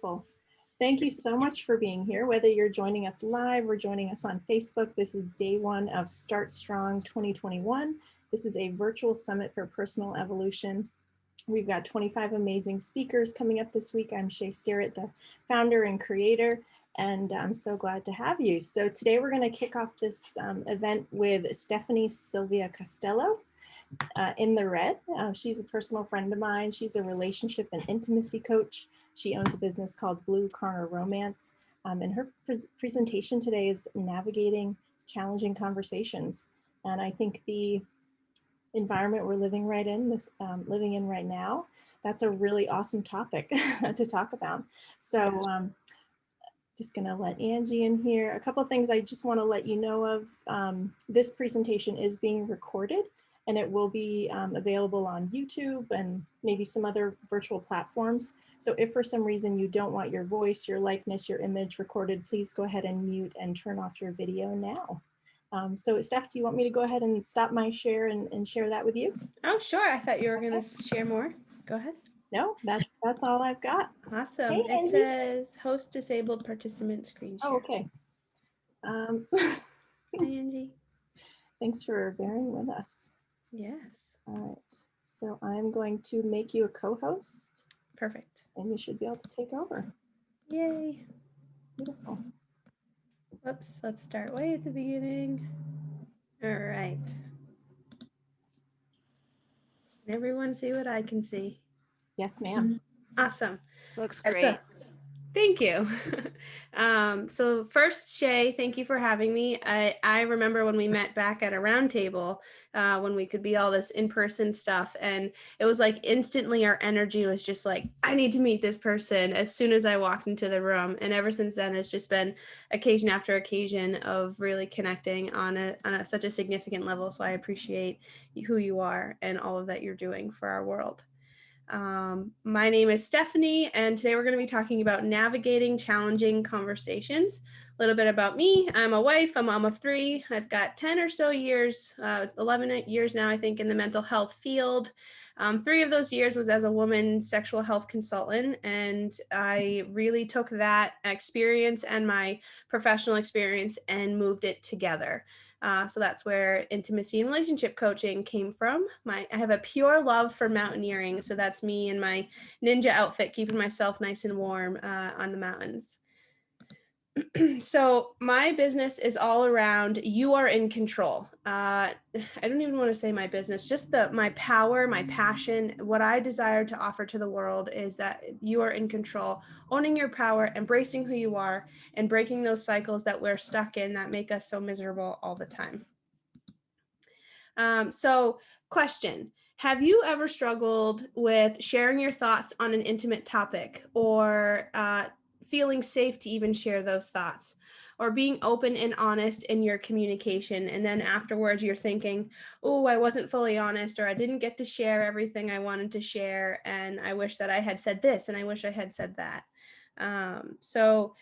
Beautiful. Thank you so much for being here. Whether you're joining us live or joining us on Facebook, this is day one of Start Strong 2021. This is a virtual summit for personal evolution. We've got 25 amazing speakers coming up this week. I'm Shae Sterrett, the founder and creator, and I'm so glad to have you. So today we're going to kick off this event with Stephanie Sylvia Costello. In the red. She's a personal friend of mine. She's a relationship and intimacy coach. She owns a business called Blue Karner Romance. And her presentation today is navigating challenging conversations. And I think the environment we're living right now, that's a really awesome topic to talk about. So just gonna let Angie in here. A couple of things I just want to let you know of. This presentation is being recorded, and it will be available on YouTube and maybe some other virtual platforms. So if for some reason you don't want your voice, your likeness, your image recorded, please go ahead and mute and turn off your video now. So Steph, do you want me to go ahead and stop my share and share that with you? Oh, sure. I thought you were going to share more. Go ahead. No, that's all I've got. Awesome. Hey, it says host disabled participant screen share. Oh, okay. Hi, Angie. Thanks for bearing with us. Yes. All right. So I'm going to make you a co-host. Perfect. And you should be able to take over. Yay. Beautiful. Whoops. Let's start way at the beginning. All right. Can everyone see what I can see? Yes, ma'am. Awesome. Looks great. Thank you. So first, Shae, thank you for having me. I remember when we met back at a round table, when we could be all this in-person stuff, and it was like instantly our energy was just like, I need to meet this person as soon as I walked into the room. And ever since then, it's just been occasion after occasion of really connecting on such a significant level. So I appreciate who you are and all of that you're doing for our world. My name is Stephanie, and today we're going to be talking about navigating challenging conversations. A little bit about me. I'm a wife, a mom of 3. I've got 10 or so years, 11 years now, I think, in the mental health field. 3 of those years was as a woman sexual health consultant, and I really took that experience and my professional experience and moved it together. So that's where intimacy and relationship coaching came from. I have a pure love for mountaineering. So that's me in my ninja outfit, keeping myself nice and warm on the mountains. So my business is all around you are in control. I don't even want to say my business, just my power, my passion. What I desire to offer to the world is that you are in control, owning your power, embracing who you are, and breaking those cycles that we're stuck in that make us so miserable all the time. So question, have you ever struggled with sharing your thoughts on an intimate topic, or feeling safe to even share those thoughts, or being open and honest in your communication, and then afterwards you're thinking, oh, I wasn't fully honest, or I didn't get to share everything I wanted to share, and I wish that I had said this, and I wish I had said that. So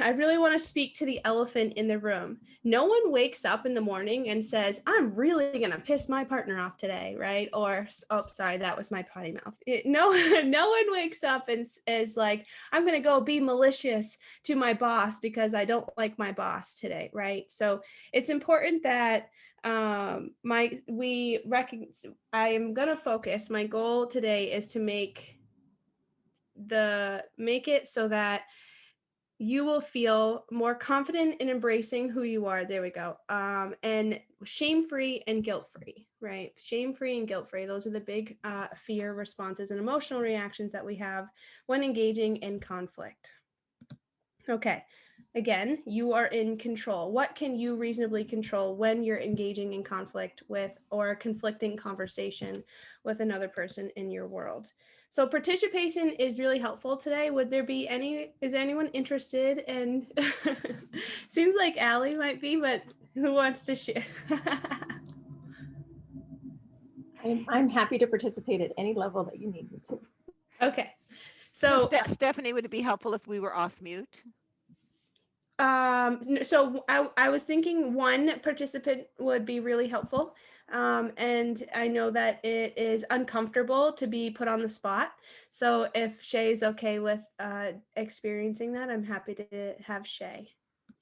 I really want to speak to the elephant in the room. No one wakes up in the morning and says, I'm really going to piss my partner off today, right? Or, oh, sorry, that was my potty mouth. No one wakes up and is like, I'm going to go be malicious to my boss because I don't like my boss today, right? So it's important that I am going to focus. My goal today is to make it so that you will feel more confident in embracing who you are. There we go. And shame-free and guilt-free, right? Shame-free and guilt-free. Those are the big fear responses and emotional reactions that we have when engaging in conflict. Okay. Again, you are in control. What can you reasonably control when you're engaging in conflict with or a conflicting conversation with another person in your world? So participation is really helpful today. Is anyone interested in, seems like Allie might be, but who wants to share? I'm happy to participate at any level that you need me to. Okay. So Stephanie, would it be helpful if we were off mute? So I was thinking one participant would be really helpful. And I know that it is uncomfortable to be put on the spot. So if Shae is okay with experiencing that, I'm happy to have Shae.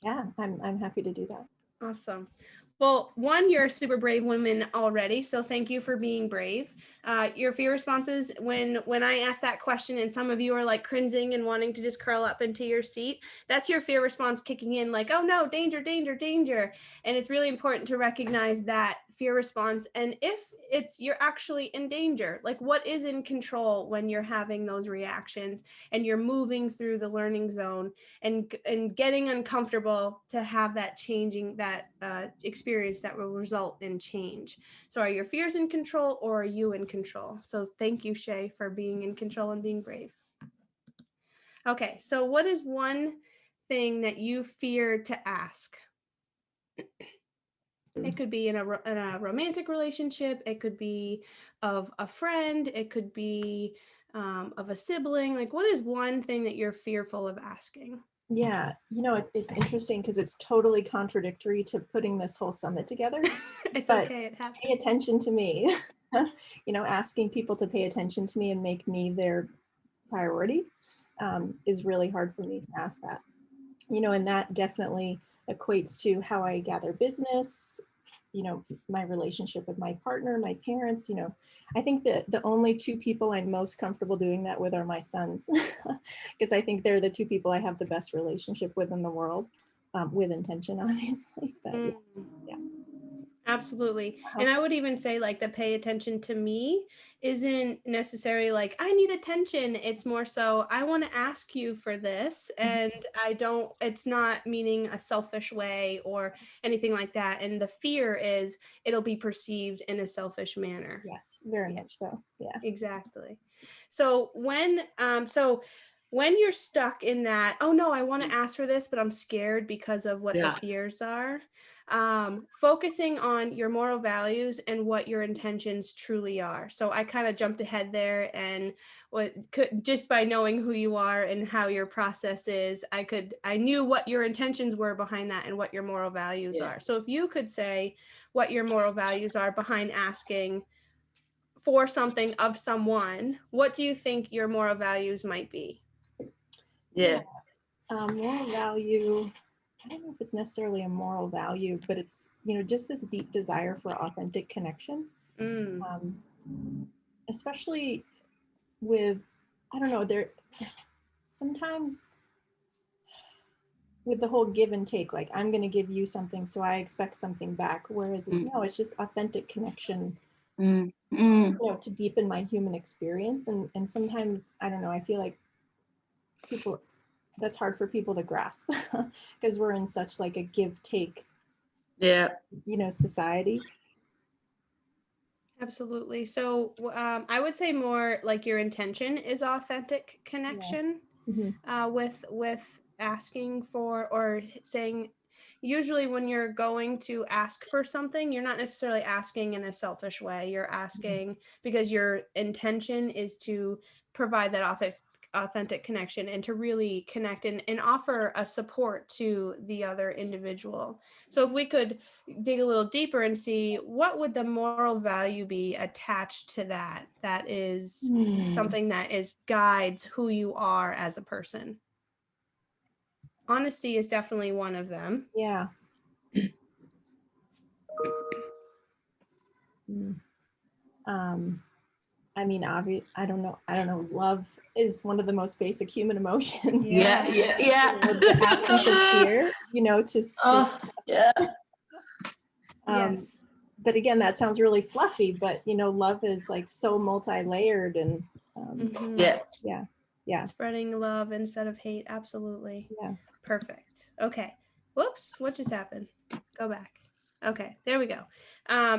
Yeah, I'm happy to do that. Awesome. Well, one, you're a super brave woman already, so thank you for being brave. Your fear responses, when I asked that question and some of you are like cringing and wanting to just curl up into your seat, that's your fear response kicking in, like, oh no, danger, danger, danger. And it's really important to recognize that fear response. And if you're actually in danger, like what is in control when you're having those reactions and you're moving through the learning zone and getting uncomfortable to have that changing, that experience that will result in change. So are your fears in control, or are you in control? So thank you, Shae, for being in control and being brave. Okay, so what is one thing that you fear to ask? It could be in a romantic relationship. It could be of a friend. It could be of a sibling. Like, what is one thing that you're fearful of asking? Yeah, it's interesting because it's totally contradictory to putting this whole summit together. It's but okay, it happens. Pay attention to me. Asking people to pay attention to me and make me their priority is really hard for me to ask that. And that definitely equates to how I gather business, my relationship with my partner, my parents. I think that the only two people I'm most comfortable doing that with are my sons, because I think they're the two people I have the best relationship with in the world, with intention, obviously. But yeah. Absolutely. And I would even say like the pay attention to me isn't necessarily like I need attention. It's more so I want to ask you for this, and it's not meaning a selfish way or anything like that. And the fear is it'll be perceived in a selfish manner. Yes, very much so. Yeah. Exactly. So when you're stuck in that, oh no, I want to ask for this, but I'm scared because of what the fears are. Focusing on your moral values and what your intentions truly are. So I kind of jumped ahead there, and just by knowing who you are and how your process is, I knew what your intentions were behind that and what your moral values are. So if you could say what your moral values are behind asking for something of someone, what do you think your moral values might be? Moral value, I don't know if it's necessarily a moral value, but it's, just this deep desire for authentic connection. Especially with, I don't know, sometimes with the whole give and take, like I'm going to give you something, so I expect something back. Whereas no, it's just authentic connection, to deepen my human experience. And sometimes, I don't know, I feel like that's hard for people to grasp because we're in such like a give take society. Absolutely. So I would say more like your intention is authentic connection with asking for or saying. Usually when you're going to ask for something, you're not necessarily asking in a selfish way. You're asking because your intention is to provide that authentic connection and to really connect and offer a support to the other individual. So if we could dig a little deeper and see what would the moral value be attached to that is something that guides who you are as a person. Honesty is definitely one of them. Yeah. I mean, I don't know. Love is one of the most basic human emotions. Yeah. The absence of fear, yes. But again, that sounds really fluffy, but love is like so multi-layered and Spreading love instead of hate. Absolutely. Yeah. Perfect. Okay. Whoops. What just happened? Go back. Okay. There we go.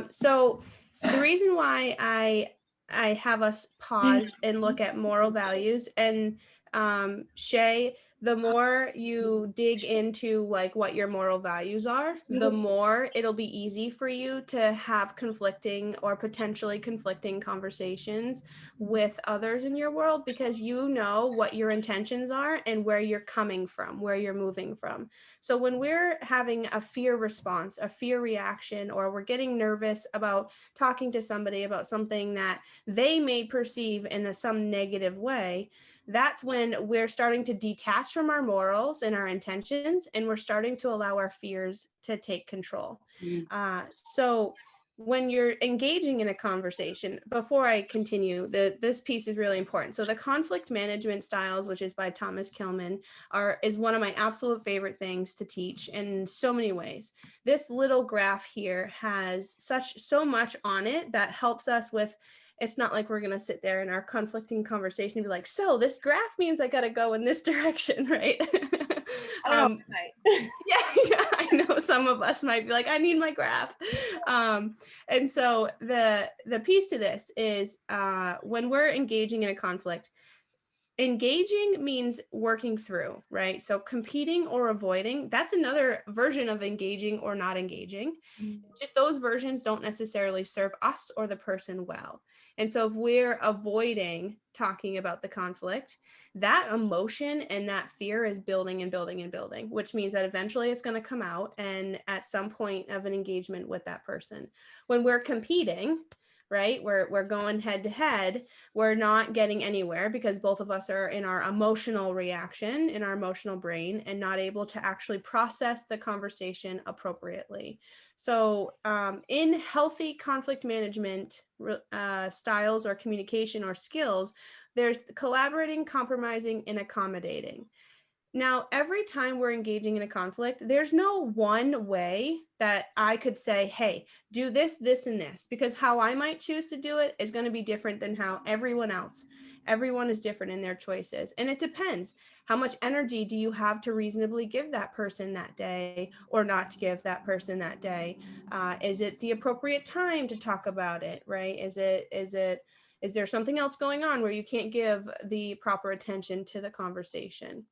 So the reason why I have us pause and look at moral values, and Shae, the more you dig into like what your moral values are, the more it'll be easy for you to have conflicting or potentially conflicting conversations with others in your world, because you know what your intentions are and where you're coming from, where you're moving from. So when we're having a fear response, a fear reaction, or we're getting nervous about talking to somebody about something that they may perceive in some negative way, that's when we're starting to detach from our morals and our intentions, and we're starting to allow our fears to take control. So when you're engaging in a conversation, before I continue, this piece is really important. So the conflict management styles, which is by Thomas Kilmann, is one of my absolute favorite things to teach in so many ways. This little graph here has so much on it that helps us with. It's not like we're going to sit there in our conflicting conversation and be like, so this graph means I got to go in this direction, right? Yeah, I know some of us might be like, I need my graph. And so the piece to this is when we're engaging in a conflict, engaging means working through, right? So competing or avoiding, that's another version of engaging or not engaging. Just those versions don't necessarily serve us or the person well. And so if we're avoiding talking about the conflict, that emotion and that fear is building and building and building, which means that eventually it's going to come out and at some point of an engagement with that person. When we're competing, right, we're going head to head, we're not getting anywhere because both of us are in our emotional reaction, in our emotional brain, and not able to actually process the conversation appropriately. So in healthy conflict management styles or communication or skills, there's collaborating, compromising, and accommodating. Now, every time we're engaging in a conflict, there's no one way that I could say, hey, do this, this, and this, because how I might choose to do it is going to be different than how everyone else. Everyone is different in their choices. And it depends. How much energy do you have to reasonably give that person that day or not to give that person that day? Is it the appropriate time to talk about it, right? Is there something else going on where you can't give the proper attention to the conversation?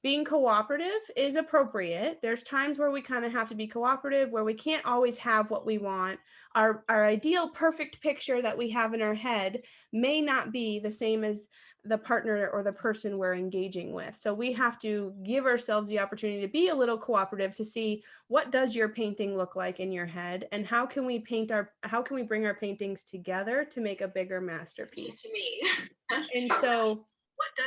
Being cooperative is appropriate. There's times where we kind of have to be cooperative, where we can't always have what we want. Our ideal perfect picture that we have in our head may not be the same as the partner or the person we're engaging with. So we have to give ourselves the opportunity to be a little cooperative to see, what does your painting look like in your head, and how can we bring our paintings together to make a bigger masterpiece? And so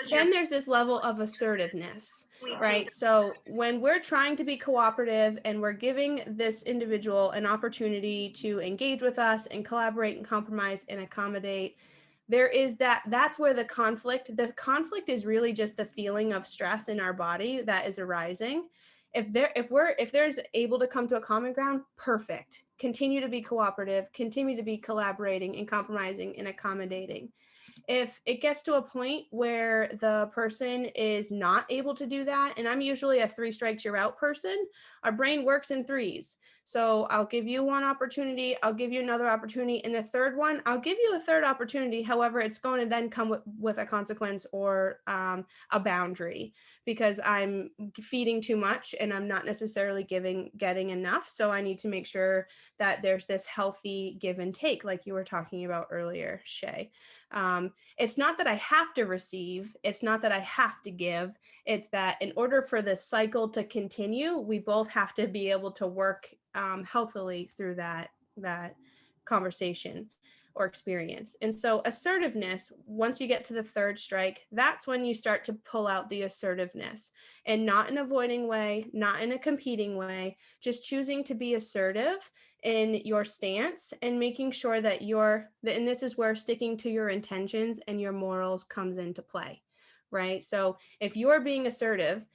then there's this level of assertiveness, right? So when we're trying to be cooperative and we're giving this individual an opportunity to engage with us and collaborate and compromise and accommodate, that's where the conflict is really just the feeling of stress in our body that is arising. If there's able to come to a common ground, perfect. Continue to be cooperative, continue to be collaborating and compromising and accommodating. If it gets to a point where the person is not able to do that, and I'm usually a 3 strikes you're out person, our brain works in threes. So I'll give you one opportunity, I'll give you another opportunity, and the third one, I'll give you a third opportunity. However, it's going to then come with a consequence or a boundary, because I'm feeding too much and I'm not necessarily getting enough. So I need to make sure that there's this healthy give and take, like you were talking about earlier, Shae. It's not that I have to receive, it's not that I have to give, it's that in order for this cycle to continue, we both have to be able to work healthily through that conversation or experience. And so assertiveness, once you get to the third strike, that's when you start to pull out the assertiveness, and not in an avoiding way, not in a competing way, just choosing to be assertive in your stance and making sure that and this is where sticking to your intentions and your morals comes into play, right? So if you're being assertive,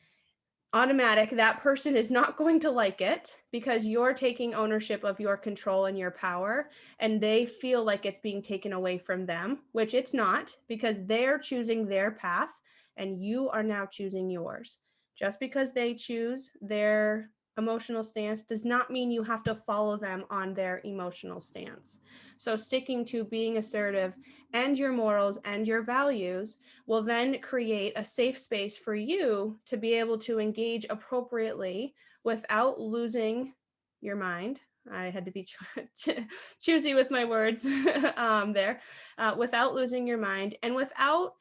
automatic, that person is not going to like it, because you're taking ownership of your control and your power, and they feel like it's being taken away from them, which it's not, because they're choosing their path and you are now choosing yours. Just because they choose their emotional stance does not mean you have to follow them on their emotional stance. So sticking to being assertive and your morals and your values will then create a safe space for you to be able to engage appropriately without losing your mind. I had to be choosy with my words there, without losing your mind and without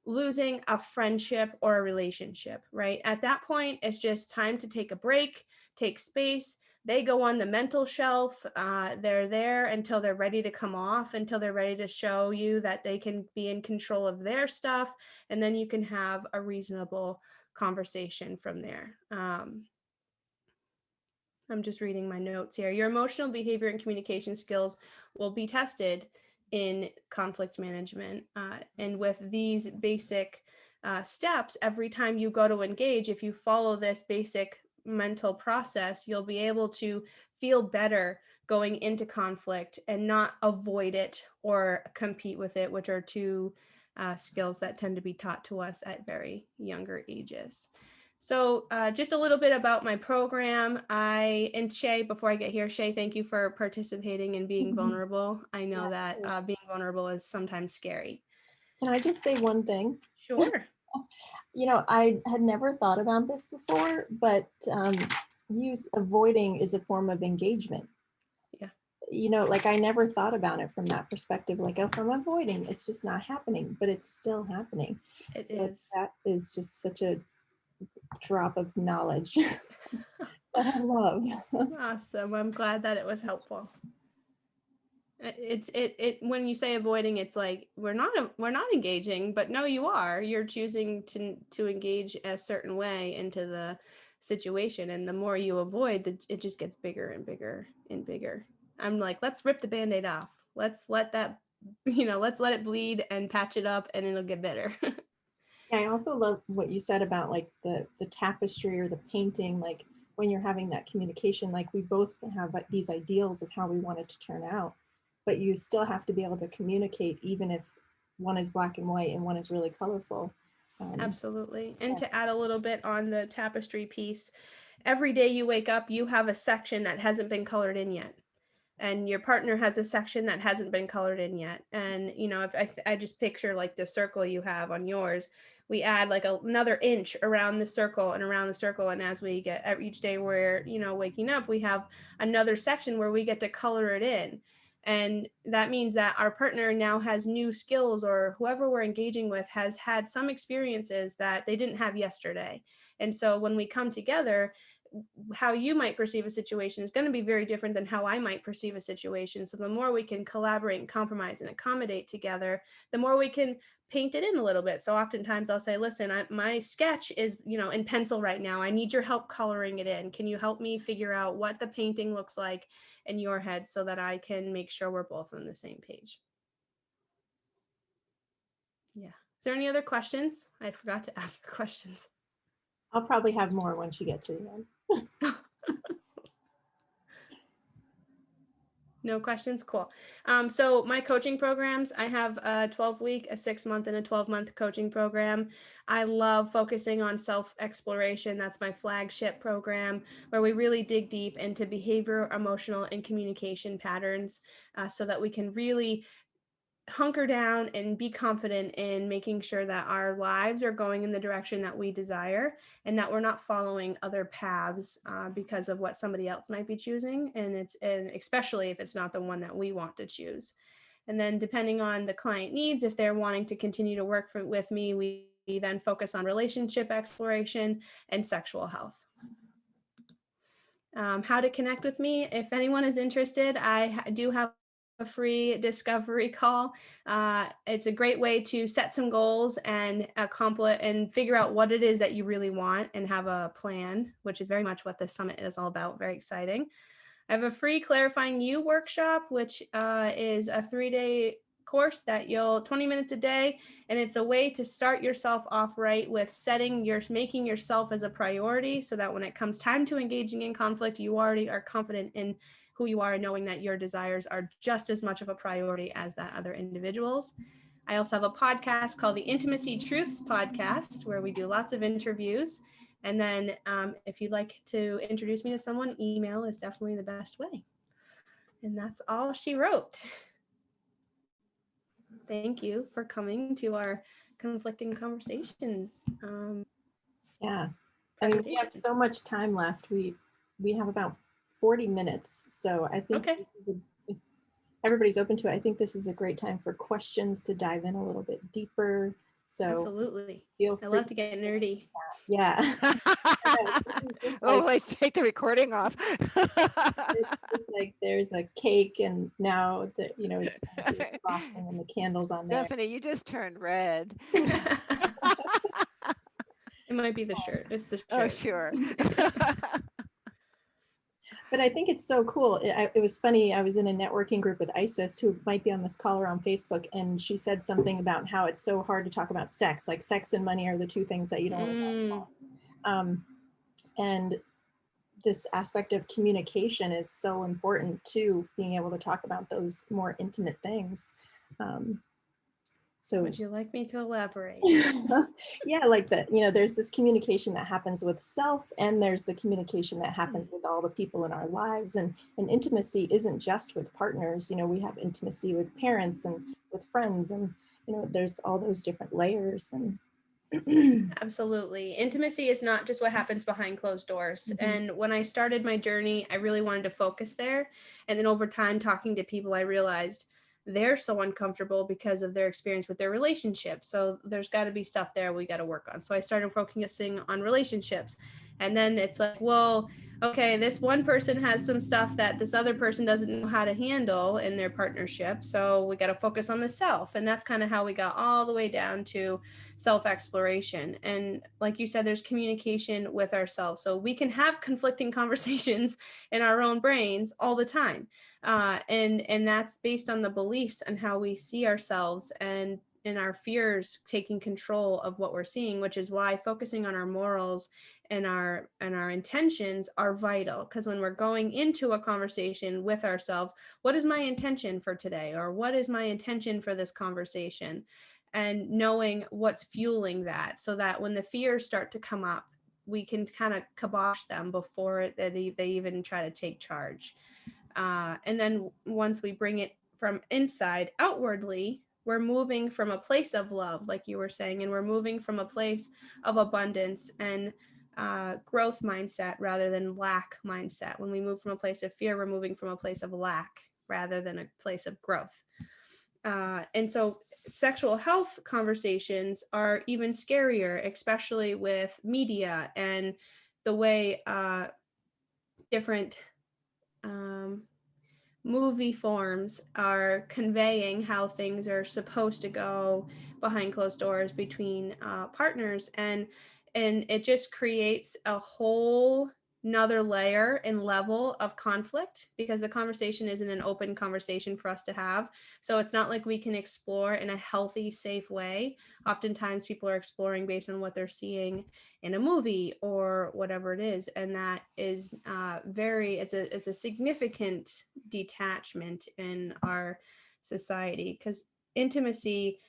losing a friendship or a relationship, right? At that point, it's just time to take a break, take space. They go on the mental shelf. They're there until they're ready to come off, until they're ready to show you that they can be in control of their stuff. And then you can have a reasonable conversation from there. I'm just reading my notes here. Your emotional behavior and communication skills will be tested in conflict management. And with these basic steps, every time you go to engage, if you follow this basic mental process, you'll be able to feel better going into conflict and not avoid it or compete with it, which are two skills that tend to be taught to us at very younger ages. So just a little bit about my program. And Shae, before I get here, Shae, thank you for participating and being vulnerable. I know that being vulnerable is sometimes scary. Can I just say one thing? Sure. I had never thought about this before, but avoiding is a form of engagement. Yeah. Like I never thought about it from that perspective. Like, oh, if I'm avoiding, it's just not happening, but it's still happening. It is. That is just such a drop of knowledge that I love. Awesome. I'm glad that it was helpful. It's when you say avoiding, it's like we're not engaging, but no, you are. You're choosing to engage a certain way into the situation, and the more you avoid, it just gets bigger and bigger and bigger. I'm like, let's rip the Band-Aid off. Let's let that, let's let it bleed and patch it up, and it'll get better. Yeah, I also love what you said about like the tapestry or the painting, like when you're having that communication, like we both have these ideals of how we want it to turn out, but you still have to be able to communicate even if one is black and white and one is really colorful. Absolutely. And to add a little bit on the tapestry piece, every day you wake up, you have a section that hasn't been colored in yet. And your partner has a section that hasn't been colored in yet. And, if I just picture like the circle you have on yours, we add like another inch around the circle and around the circle. And as we get each day we're, waking up, we have another section where we get to color it in. And that means that our partner now has new skills, or whoever we're engaging with has had some experiences that they didn't have yesterday. And so when we come together, how you might perceive a situation is going to be very different than how I might perceive a situation. So the more we can collaborate and compromise and accommodate together, the more we can paint it in a little bit. So oftentimes I'll say, listen, my sketch is, in pencil right now. I need your help coloring it in. Can you help me figure out what the painting looks like in your head so that I can make sure we're both on the same page? Yeah. Is there any other questions? I forgot to ask for questions. I'll probably have more once you get to the end. No questions? Cool. So my coaching programs, I have a 12-week, a 6-month, and a 12-month coaching program. I love focusing on self-exploration. That's my flagship program, where we really dig deep into behavior, emotional, and communication patterns so that we can really hunker down and be confident in making sure that our lives are going in the direction that we desire and that we're not following other paths because of what somebody else might be choosing. And especially if it's not the one that we want to choose. And then depending on the client needs, if they're wanting to continue to work with me, we then focus on relationship exploration and sexual health. How to connect with me. If anyone is interested, I do have a free discovery call. It's a great way to set some goals and accomplish and figure out what it is that you really want and have a plan, which is very much what this summit is all about. Very exciting. I have a free Clarifying You workshop, which is a 3-day course that 20 minutes a day. And it's a way to start yourself off right with making yourself as a priority so that when it comes time to engaging in conflict, you already are confident in who you are and knowing that your desires are just as much of a priority as that other individual's. I also have a podcast called the Intimacy Truths Podcast, where we do lots of interviews. And then if you'd like to introduce me to someone, email is definitely the best way. And that's all she wrote. Thank you for coming to our conflicting conversation. Yeah, I mean, we have so much time left. We have about 40 minutes. So I think okay. If everybody's open to it, I think this is a great time for questions to dive in a little bit deeper. So absolutely. Feel free. I love to get nerdy. Yeah. Let's take the recording off. It's just like there's a cake and now the it's frosting and the candles on there. Stephanie, you just turned red. It might be the shirt. It's the shirt. Oh, sure. But I think it's so cool. It was funny. I was in a networking group with Isis, who might be on this call or on Facebook, and she said something about how it's so hard to talk about sex. Like sex and money are the two things that you don't want to talk about. And this aspect of communication is so important to being able to talk about those more intimate things. So would you like me to elaborate? Yeah, like that, there's this communication that happens with self, and there's the communication that happens with all the people in our lives. And intimacy isn't just with partners. We have intimacy with parents and with friends, and there's all those different layers. And absolutely, intimacy is not just what happens behind closed doors. And when I started my journey, I really wanted to focus there. And then over time, talking to people, I realized they're so uncomfortable because of their experience with their relationship. So there's got to be stuff there we got to work on. So I started focusing on relationships. And then it's like, well, okay, this one person has some stuff that this other person doesn't know how to handle in their partnership. So we got to focus on the self. And that's kind of how we got all the way down to self-exploration. And like you said, there's communication with ourselves. So we can have conflicting conversations in our own brains all the time. And that's based on the beliefs and how we see ourselves and in our fears taking control of what we're seeing, which is why focusing on our morals and our intentions are vital. Because when we're going into a conversation with ourselves, what is my intention for today? Or what is my intention for this conversation? And knowing what's fueling that, so that when the fears start to come up, we can kind of kibosh them before they even try to take charge. And then once we bring it from inside outwardly, we're moving from a place of love, like you were saying, and we're moving from a place of abundance and growth mindset rather than lack mindset. When we move from a place of fear, we're moving from a place of lack rather than a place of growth. And so sexual health conversations are even scarier, especially with media and the way different movie forms are conveying how things are supposed to go behind closed doors between partners, and it just creates a whole another layer and level of conflict, because the conversation isn't an open conversation for us to have. So it's not like we can explore in a healthy, safe way. Oftentimes people are exploring based on what they're seeing in a movie or whatever it is, and that is it's a significant detachment in our society, because intimacy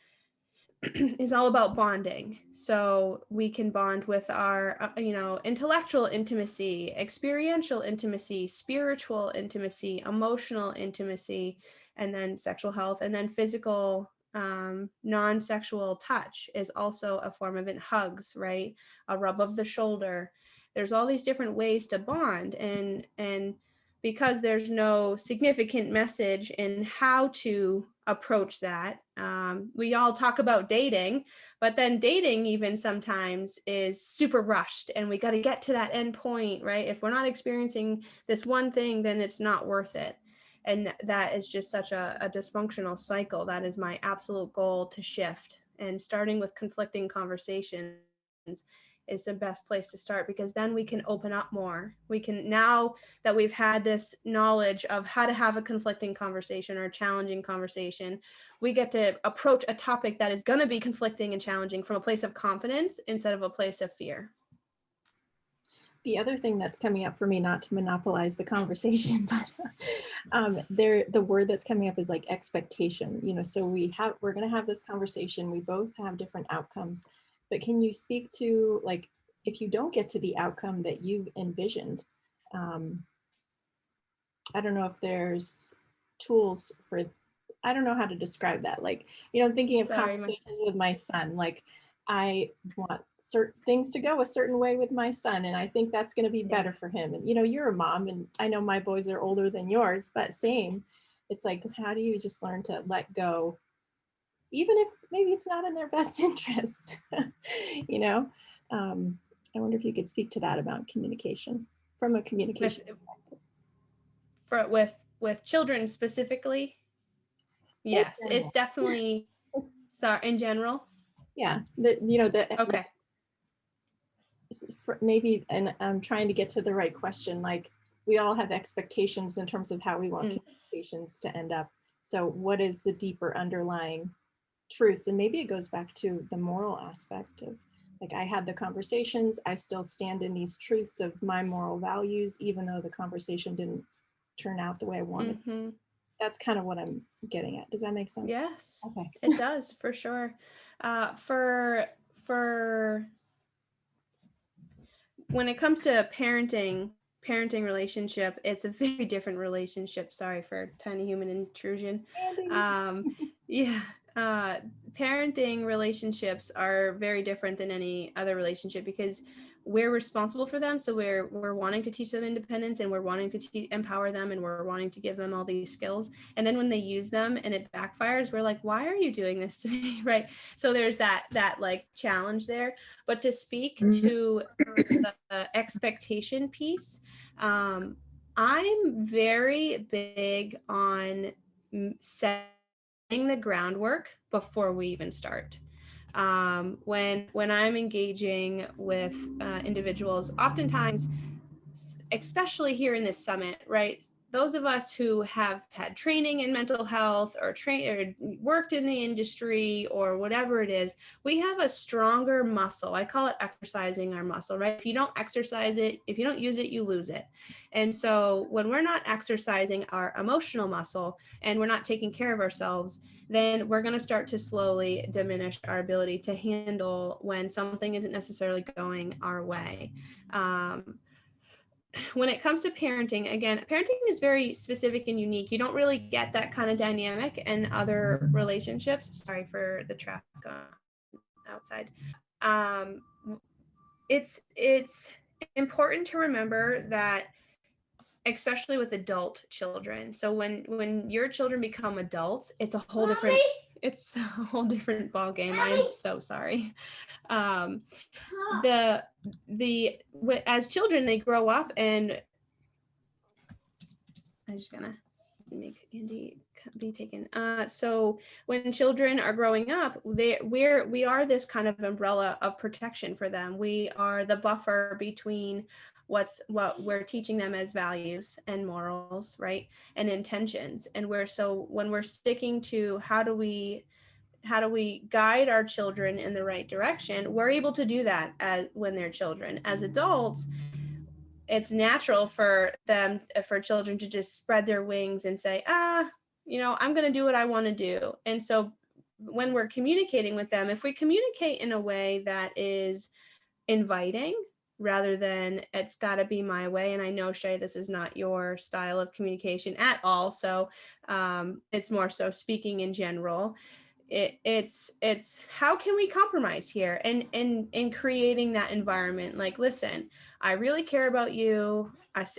is all about bonding. So we can bond with our intellectual intimacy, experiential intimacy, spiritual intimacy, emotional intimacy, and then sexual health, and then physical non-sexual touch is also a form of it. Hugs, right? A rub of the shoulder. There's all these different ways to bond, and because there's no significant message in how to approach that. We all talk about dating, but then dating even sometimes is super rushed, and we got to get to that end point, right? If we're not experiencing this one thing, then it's not worth it. And that is just such a dysfunctional cycle. That is my absolute goal to shift. And starting with conflicting conversations is the best place to start, because then we can open up more. We can, now that we've had this knowledge of how to have a conflicting conversation or a challenging conversation, we get to approach a topic that is going to be conflicting and challenging from a place of confidence instead of a place of fear. The other thing that's coming up for me, not to monopolize the conversation, but the word that's coming up is like expectation. So we're going to have this conversation. We both have different outcomes, but can you speak to like if you don't get to the outcome that you envisioned, I don't know if there's tools for, I don't know how to describe that. Like, you know, I'm thinking of conversations with my son, like I want certain things to go a certain way with my son, and I think that's going to be better for him. And, you know, you're a mom, and I know my boys are older than yours, but same. It's like, how do you just learn to let go, even if maybe it's not in their best interest, you know? I wonder if you could speak to that about communication from a communication perspective. With children specifically. Yes, it's definitely, so in general. Yeah, you know, okay. Maybe, and I'm trying to get to the right question, like we all have expectations in terms of how we want communications to end up. So what is the deeper underlying truths? And maybe it goes back to the moral aspect of, like, I had the conversations, I still stand in these truths of my moral values, even though the conversation didn't turn out the way I wanted. That's kind of what I'm getting at. Does that make sense? Yes. Okay. It does, for sure. For when it comes to parenting relationship, it's a very different relationship. Sorry for tiny human intrusion. Yeah. Parenting relationships are very different than any other relationship because we're responsible for them. So we're wanting to teach them independence, and we're wanting to empower them, and we're wanting to give them all these skills. And then when they use them and it backfires, we're like, why are you doing this to me? Right. So there's that like challenge there. But to speak to the expectation piece, I'm very big on setting the groundwork before we even start. When I'm engaging with individuals, oftentimes, especially here in this summit, right? Those of us who have had training in mental health or worked in the industry or whatever it is, we have a stronger muscle. I call it exercising our muscle, right? If you don't exercise it, if you don't use it, you lose it. And so when we're not exercising our emotional muscle and we're not taking care of ourselves, then we're going to start to slowly diminish our ability to handle when something isn't necessarily going our way. When it comes to parenting, again, parenting is very specific and unique. You don't really get that kind of dynamic in other relationships. Sorry for the traffic outside. It's important to remember that, especially with adult children. So when your children become adults, it's a whole different ball game. I am so sorry. As children, they grow up, and I'm just gonna make Andy be taken. So when children are growing up, we are this kind of umbrella of protection for them. We are the buffer between what we're teaching them as values and morals, right, and intentions. And when we're sticking to how do we guide our children in the right direction, we're able to do that when they're children. As adults, it's natural for children to just spread their wings and say, I'm going to do what I want to do. And so when we're communicating with them, if we communicate in a way that is inviting rather than it's got to be my way, and I know, Shae, this is not your style of communication at all, so it's more so speaking in general. It's how can we compromise here, and in creating that environment, like, listen, I really care about you.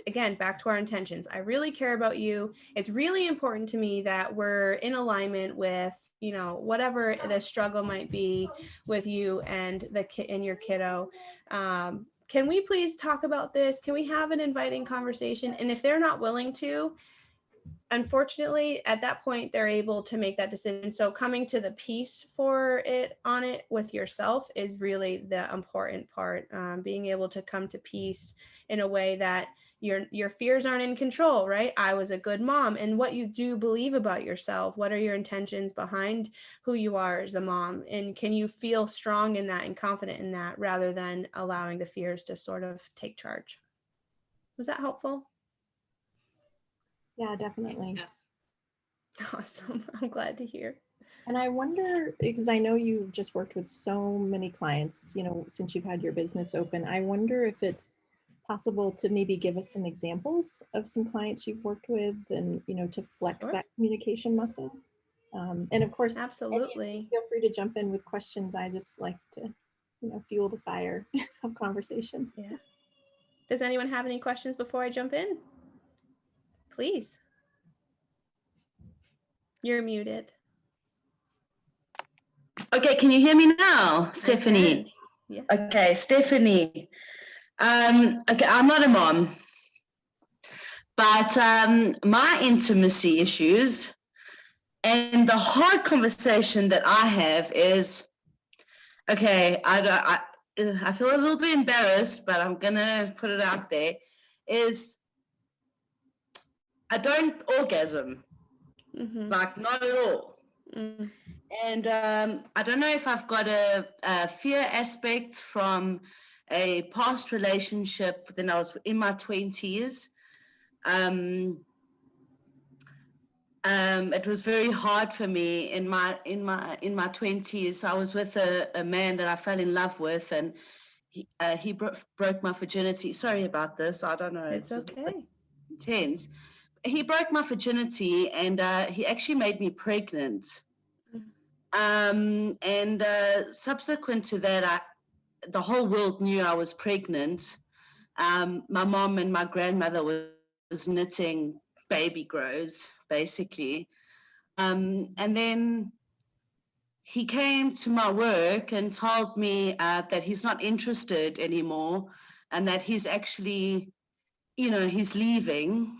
Again, back to our intentions. I really care about you. It's really important to me that we're in alignment with, whatever the struggle might be with you and your kiddo. Can we please talk about this? Can we have an inviting conversation? And if they're not willing to, unfortunately, at that point, they're able to make that decision. So coming to the peace on it with yourself is really the important part. Being able to come to peace in a way that your fears aren't in control, right? I was a good mom. And what you do believe about yourself, what are your intentions behind who you are as a mom? And can you feel strong in that and confident in that rather than allowing the fears to sort of take charge? Was that helpful? Yeah, definitely. Yes. Awesome. I'm glad to hear. And I wonder, because I know you've just worked with so many clients, you know, since you've had your business open, I wonder if it's possible to maybe give us some examples of some clients you've worked with and, you know, to flex Sure. that communication muscle. And of course, Absolutely. feel free to jump in with questions. I just like to, you know, fuel the fire of conversation. Yeah. Does anyone have any questions before I jump in? Please. You're muted. Okay, can you hear me now, Stephanie? Yes. Okay, Stephanie. Okay, I'm not a mom, but my intimacy issues and the hard conversation that I have is, okay, I feel a little bit embarrassed, but I'm gonna put it out there, is I don't orgasm, like not at all. And I don't know if I've got a fear aspect from a past relationship when I was in my 20s. It was very hard for me in my 20s. I was with a man that I fell in love with, and he broke my virginity. Sorry about this. I don't know. It's okay. Intense. He broke my virginity, and he actually made me pregnant. And subsequent to that, the whole world knew I was pregnant. My mom and my grandmother was knitting baby grows, basically. And then he came to my work and told me that he's not interested anymore, and that he's actually, you know, he's leaving.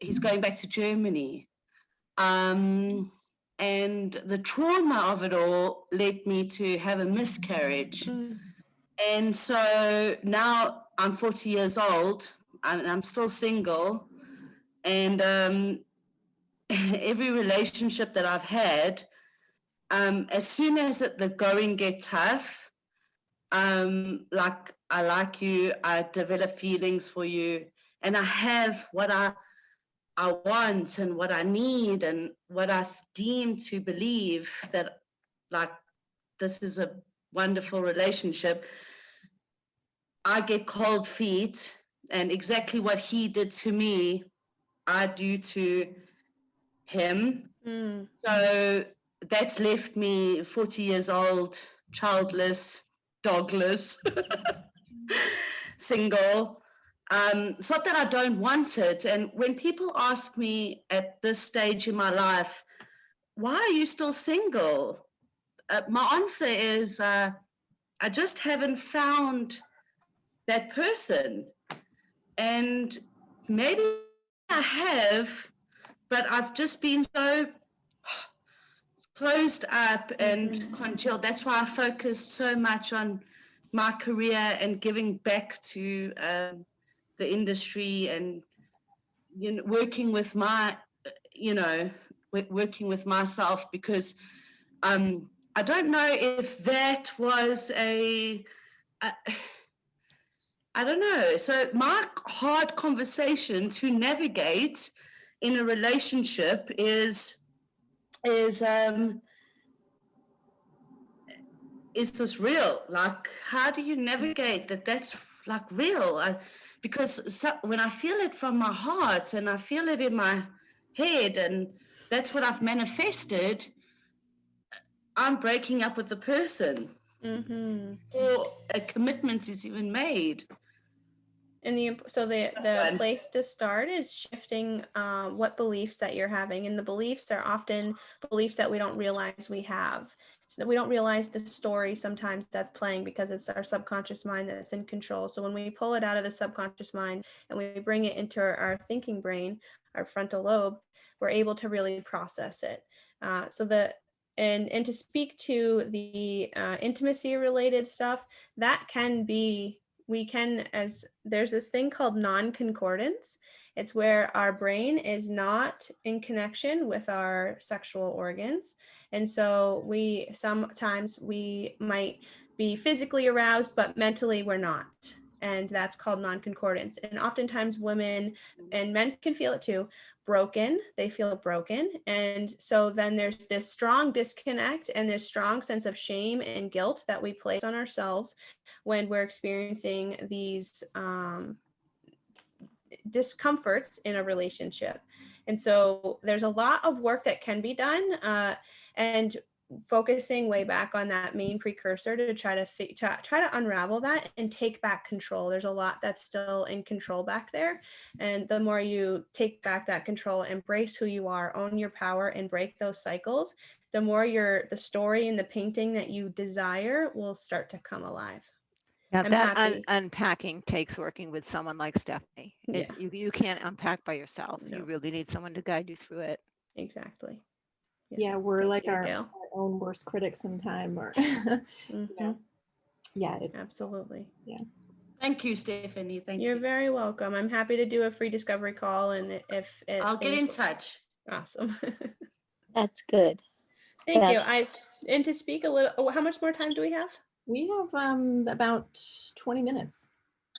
He's going back to Germany. And the trauma of it all led me to have a miscarriage. And so now I'm 40 years old, and I'm still single. And every relationship that I've had, as soon as the going get tough, like I like you, I develop feelings for you, and I have what I want and what I need and what I deem to believe that, like, this is a wonderful relationship. I get cold feet, and exactly what he did to me, I do to him. So that's left me 40 years old, childless, dogless, single. It's not that I don't want it. And when people ask me at this stage in my life, why are you still single? My answer is, I just haven't found that person. And maybe I have, but I've just been so closed up and congealed. That's why I focus so much on my career and giving back to the industry, and, you know, working with my, you know, working with myself, because I don't know if that was I don't know. So my hard conversation to navigate in a relationship is this real? Like, how do you navigate that? That's like real? Because when I feel it from my heart and I feel it in my head, and that's what I've manifested, I'm breaking up with the person, or a commitment is even made. And the place to start is shifting what beliefs that you're having. And the beliefs are often beliefs that we don't realize we have. So we don't realize the story sometimes that's playing, because it's our subconscious mind that's in control. So when we pull it out of the subconscious mind and we bring it into our thinking brain, our frontal lobe, we're able to really process it. And to speak to the intimacy related stuff, that can be, as there's this thing called non-concordance. It's where our brain is not in connection with our sexual organs. And so sometimes we might be physically aroused, but mentally we're not. and that's called non-concordance. And oftentimes women and men can feel it too, broken, they feel broken. And so then there's this strong disconnect and this strong sense of shame and guilt that we place on ourselves when we're experiencing these discomforts in a relationship. And so there's a lot of work that can be done, and focusing way back on that main precursor to try to unravel that and take back control. There's a lot that's still in control back there. And the more you take back that control, embrace who you are, own your power, and break those cycles, the more the story and the painting that you desire will start to come alive. Now I'm that happy. unpacking takes working with someone like Stephanie. Yeah. You can't unpack by yourself. No. You really need someone to guide you through it. Exactly. Yes. Yeah, we're Thank like you, our Gail. own worst critics sometime, or Mhm. yeah, it's, Absolutely. Thank you, Stephanie. Thank You're you. very welcome. I'm happy to do a free discovery call, and if I'll get in things- touch. Awesome. That's good. Thank you. That's- And to speak a little. Oh, how much more time do we have? we have about 20 minutes.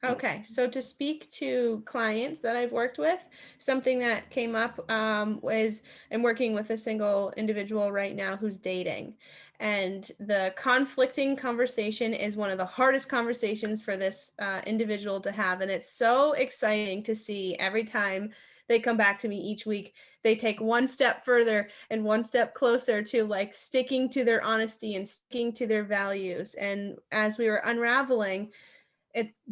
Okay, so to speak to clients that I've worked with, something that came up was I'm working with a single individual right now who's dating. And the conflicting conversation is one of the hardest conversations for this individual to have. And it's so exciting to see every time they come back to me each week, they take one step further and one step closer to like sticking to their honesty and sticking to their values. And as we were unraveling,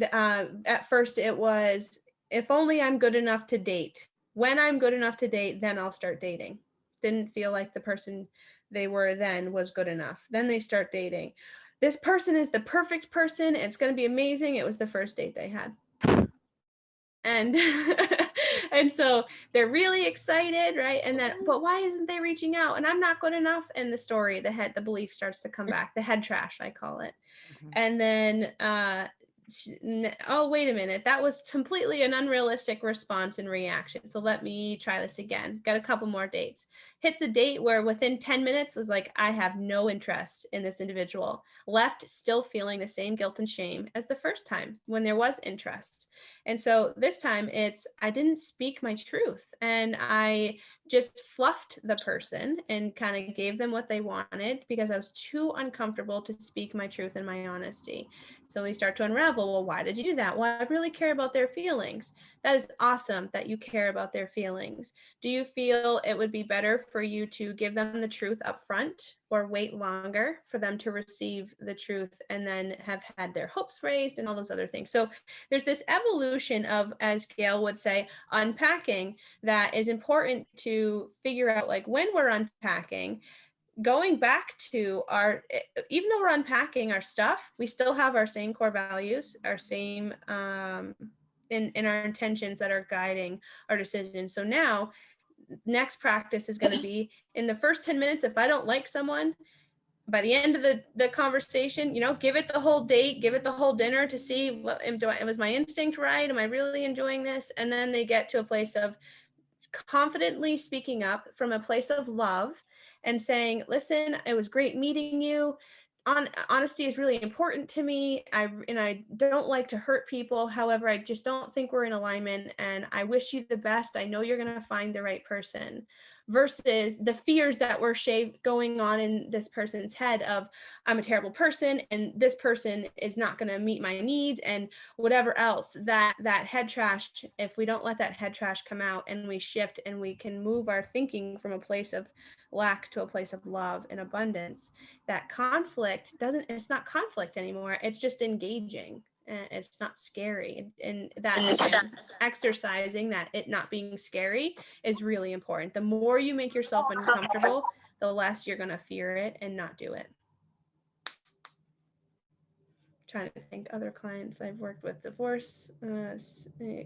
at first it was, if only I'm good enough to date. When I'm good enough to date, then I'll start dating. Didn't feel like the person they were then was good enough. Then they start dating. This person is the perfect person. It's going to be amazing. It was the first date they had. And and so they're really excited, right? And then, but why isn't they reaching out? And I'm not good enough. And the story, the belief starts to come back, the head trash, I call it. And then oh, wait a minute, that was completely an unrealistic response and reaction. So let me try this again. Got a couple more dates. Hits a date where within 10 minutes was like, I have no interest in this individual. Left still feeling the same guilt and shame as the first time when there was interest. And so this time it's, I didn't speak my truth and I just fluffed the person and kind of gave them what they wanted because I was too uncomfortable to speak my truth and my honesty. So we start to unravel, well, why did you do that? Well, I really care about their feelings. That is awesome that you care about their feelings. Do you feel it would be better for you to give them the truth up front or wait longer for them to receive the truth and then have had their hopes raised and all those other things? So there's this evolution of, as Gail would say, unpacking that is important to figure out, like when we're unpacking, going back to our, even though we're unpacking our stuff, we still have our same core values, our same in our intentions that are guiding our decisions. So now next practice is going to be in the first 10 minutes. If I don't like someone, by the end of the conversation, give it the whole date, give it the whole dinner to see what was my instinct right? Am I really enjoying this? And then they get to a place of confidently speaking up from a place of love and saying, listen, it was great meeting you. Honesty is really important to me. I don't like to hurt people. However, I just don't think we're in alignment and I wish you the best. I know you're going to find the right person. Versus the fears that were going on in this person's head of, I'm a terrible person and this person is not going to meet my needs and whatever else. That head trash, if we don't let that head trash come out and we shift and we can move our thinking from a place of lack to a place of love and abundance, that conflict it's not conflict anymore. It's just engaging. And it's not scary. And that exercising that it not being scary is really important. The more you make yourself uncomfortable, the less you're going to fear it and not do it. Trying to think other clients I've worked with, divorce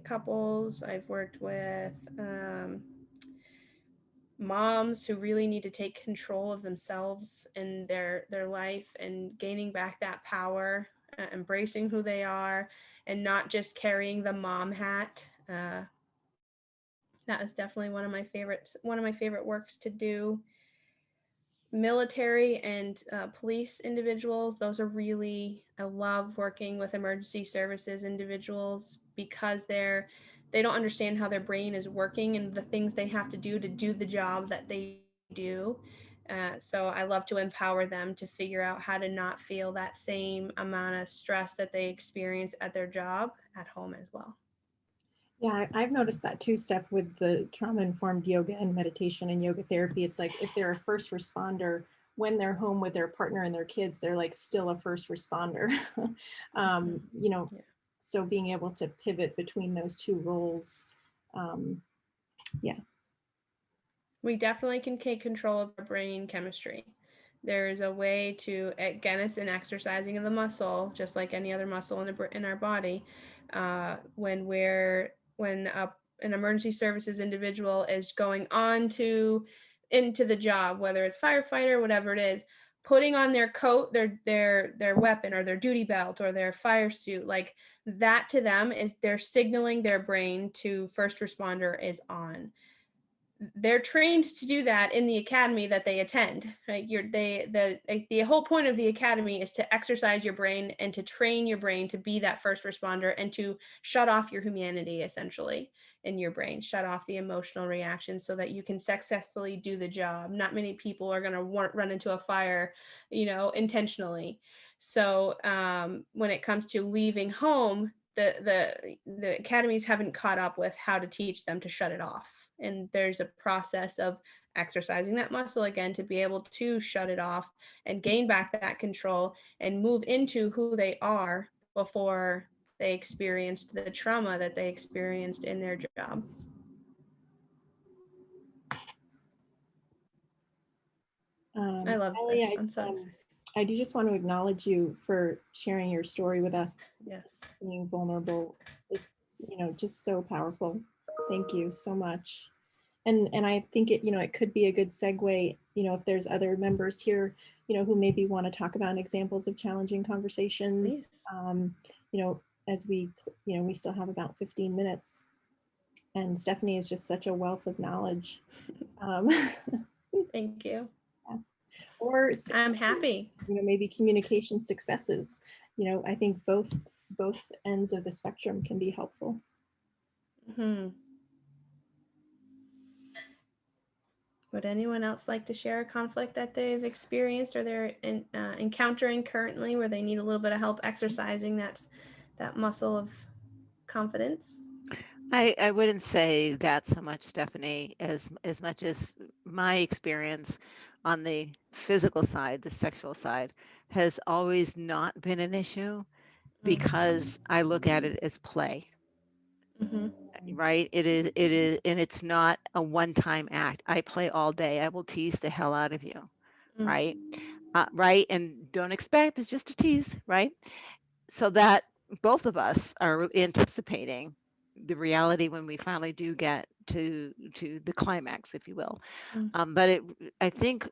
couples. I've worked with moms who really need to take control of themselves and their life and gaining back that power, embracing who they are and not just carrying the mom hat. That is definitely one of my favorite works to do. military and police individuals, those are really, I love working with emergency services individuals because they don't understand how their brain is working and the things they have to do the job that they do. So I love to empower them to figure out how to not feel that same amount of stress that they experience at their job at home as well. Yeah, I've noticed that too, Steph, with the trauma-informed yoga and meditation and yoga therapy. It's like if they're a first responder, when they're home with their partner and their kids, they're like still a first responder. You know, Yeah. so being able to pivot between those two roles. Yeah. We definitely can take control of our brain chemistry. There is a way to, again, it's an exercising of the muscle, just like any other muscle in our body. When an emergency services individual is going on into the job, whether it's firefighter, whatever it is, putting on their coat, their weapon or their duty belt or their fire suit, like that to them is they're signaling their brain to first responder is on. They're trained to do that in the academy that they attend, right? The whole point of the academy is to exercise your brain and to train your brain to be that first responder and to shut off your humanity essentially in your brain, shut off the emotional reactions so that you can successfully do the job. Not many people are going to run into a fire, intentionally. So when it comes to leaving home, the academies haven't caught up with how to teach them to shut it off. And there's a process of exercising that muscle again to be able to shut it off and gain back that control and move into who they are before they experienced the trauma that they experienced in their job. I love Ellie, this. I'm so excited. I do just want to acknowledge you for sharing your story with us. Yes. Being vulnerable. It's, just so powerful. Thank you so much. And I think it could be a good segue, if there's other members here, who maybe want to talk about examples of challenging conversations. As we still have about 15 minutes. And Stephanie is just such a wealth of knowledge. Thank you. Yeah. Or I'm happy. Maybe communication successes. I think both ends of the spectrum can be helpful. Mm-hmm. Would anyone else like to share a conflict that they've experienced or they're encountering currently where they need a little bit of help exercising that muscle of confidence? I wouldn't say that so much, Stephanie, as much as my experience on the physical side, the sexual side, has always not been an issue because I look at it as play. Mm-hmm. Right? It is, and it's not a one-time act. I play all day. I will tease the hell out of you, right? Right? And don't expect it's just a tease, right? So that both of us are anticipating the reality when we finally do get to the climax, if you will. But I think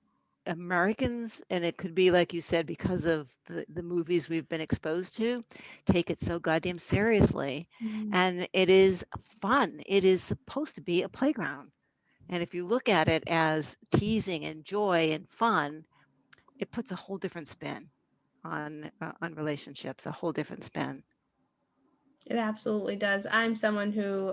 Americans, and it could be like you said, because of the movies we've been exposed to, take it so goddamn seriously. And it is fun. It is supposed to be a playground. And if you look at it as teasing and joy and fun, it puts a whole different spin on relationships, a whole different spin. It absolutely does. I'm someone who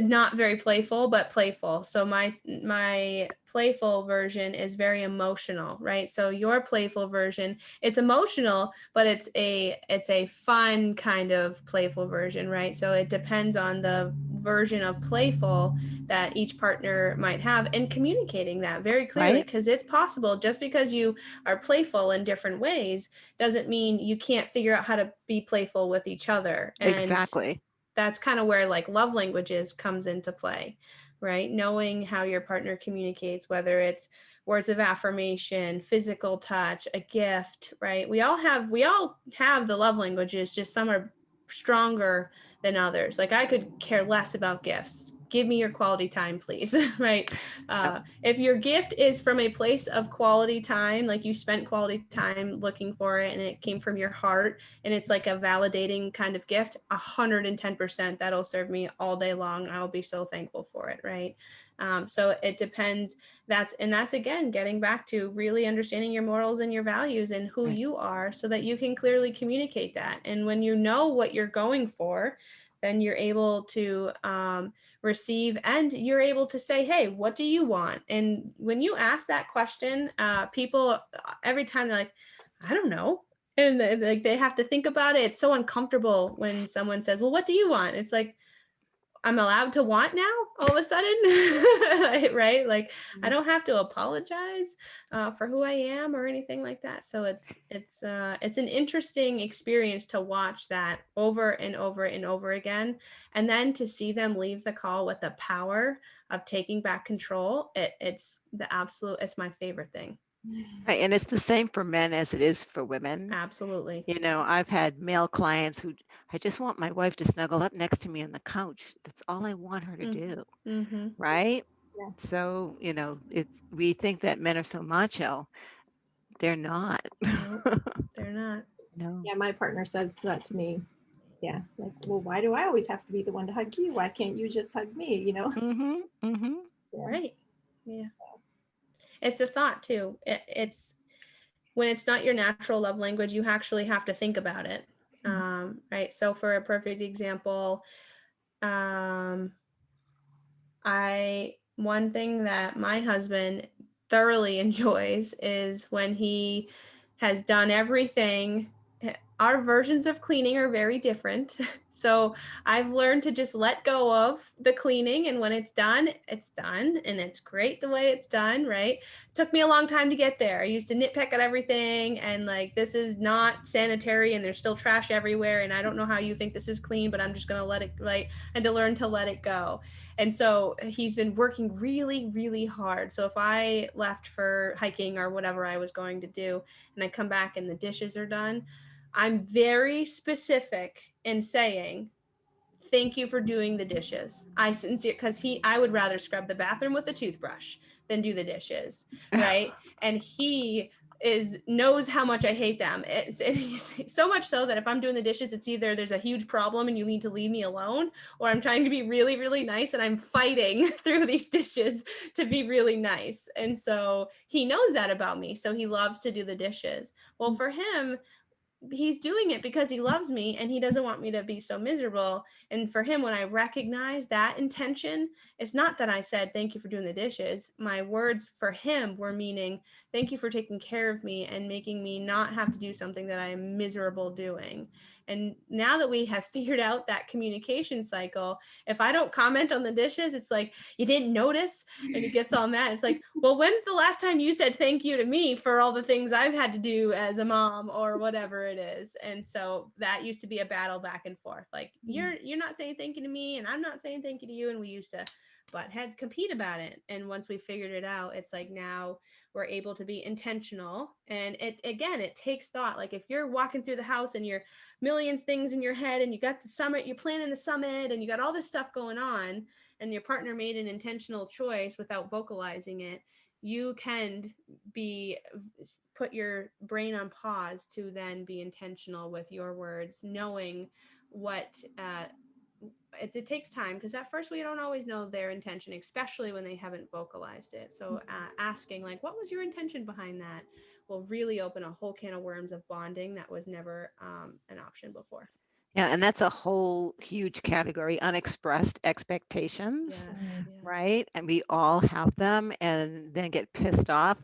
not very playful, but playful. So my playful version is very emotional, right? So your playful version, it's emotional, but it's a fun kind of playful version, right? So it depends on the version of playful that each partner might have and communicating that very clearly, because it's possible just because you are playful in different ways doesn't mean you can't figure out how to be playful with each other. And exactly. That's kind of where like love languages comes into play, right? Knowing how your partner communicates, whether it's words of affirmation, physical touch, a gift, right? We all have the love languages, just some are stronger than others. Like I could care less about gifts. Give me your quality time, please. Right. If your gift is from a place of quality time, like you spent quality time looking for it and it came from your heart and it's like a validating kind of gift, 110%, that'll serve me all day long. I'll be so thankful for it. Right. So it depends. That's again, getting back to really understanding your morals and your values and who you are so that you can clearly communicate that. And when you know what you're going for, then you're able to receive, and you're able to say, hey, what do you want? And when you ask that question, people every time they're like, I don't know. And like they have to think about it. It's so uncomfortable when someone says, well, what do you want? It's like, I'm allowed to want now all of a sudden, right? Like I don't have to apologize for who I am or anything like that. So it's an interesting experience to watch that over and over and over again, and then to see them leave the call with the power of taking back control. It's my favorite thing. Right, and it's the same for men as it is for women. Absolutely. You know, I've had male clients who, I just want my wife to snuggle up next to me on the couch. That's all I want her to do. Mm-hmm. Right? Yeah. So, you know, we think that men are so macho. They're not. No, they're not. No. Yeah, my partner says that to me. Yeah, like, well, why do I always have to be the one to hug you? Why can't you just hug me? You know? Mm-hmm. Mm-hmm. Yeah. Right. Yeah. It's the thought too. It's when it's not your natural love language, you actually have to think about it. Right. So for a perfect example, one thing that my husband thoroughly enjoys is when he has done everything. Our versions of cleaning are very different. So I've learned to just let go of the cleaning. And when it's done, and it's great the way it's done, right? Took me a long time to get there. I used to nitpick at everything and like, this is not sanitary and there's still trash everywhere. And I don't know how you think this is clean, but I'm just going to let it, right? And to learn to let it go. And so he's been working really, really hard. So if I left for hiking or whatever I was going to do, and I come back and the dishes are done, I'm very specific in saying, thank you for doing the dishes. Because I would rather scrub the bathroom with a toothbrush than do the dishes, right? And he knows how much I hate them. It's so much so that if I'm doing the dishes, it's either there's a huge problem and you need to leave me alone, or I'm trying to be really, really nice and I'm fighting through these dishes to be really nice. And so he knows that about me. So he loves to do the dishes. Well, for him, he's doing it because he loves me and he doesn't want me to be so miserable. And for him, when I recognize that intention, it's not that I said, thank you for doing the dishes. My words for him were meaning, thank you for taking care of me and making me not have to do something that I am miserable doing. And now that we have figured out that communication cycle, if I don't comment on the dishes, it's like, you didn't notice, and he gets all mad. It's like, well, when's the last time you said thank you to me for all the things I've had to do as a mom or whatever it is? And so that used to be a battle back and forth. Like, you're not saying thank you to me and I'm not saying thank you to you. And we used to butt heads compete about it. And once we figured it out, it's like now we're able to be intentional. And it takes thought. Like if you're walking through the house and you're millions things in your head and you got the summit, you're planning the summit and you got all this stuff going on, and your partner made an intentional choice without vocalizing it, you can put your brain on pause to then be intentional with your words, knowing what it takes time, because at first we don't always know their intention, especially when they haven't vocalized it. So asking like, what was your intention behind that, will really open a whole can of worms of bonding that was never an option before. Yeah, and that's a whole huge category, unexpressed expectations, right? And we all have them and then get pissed off,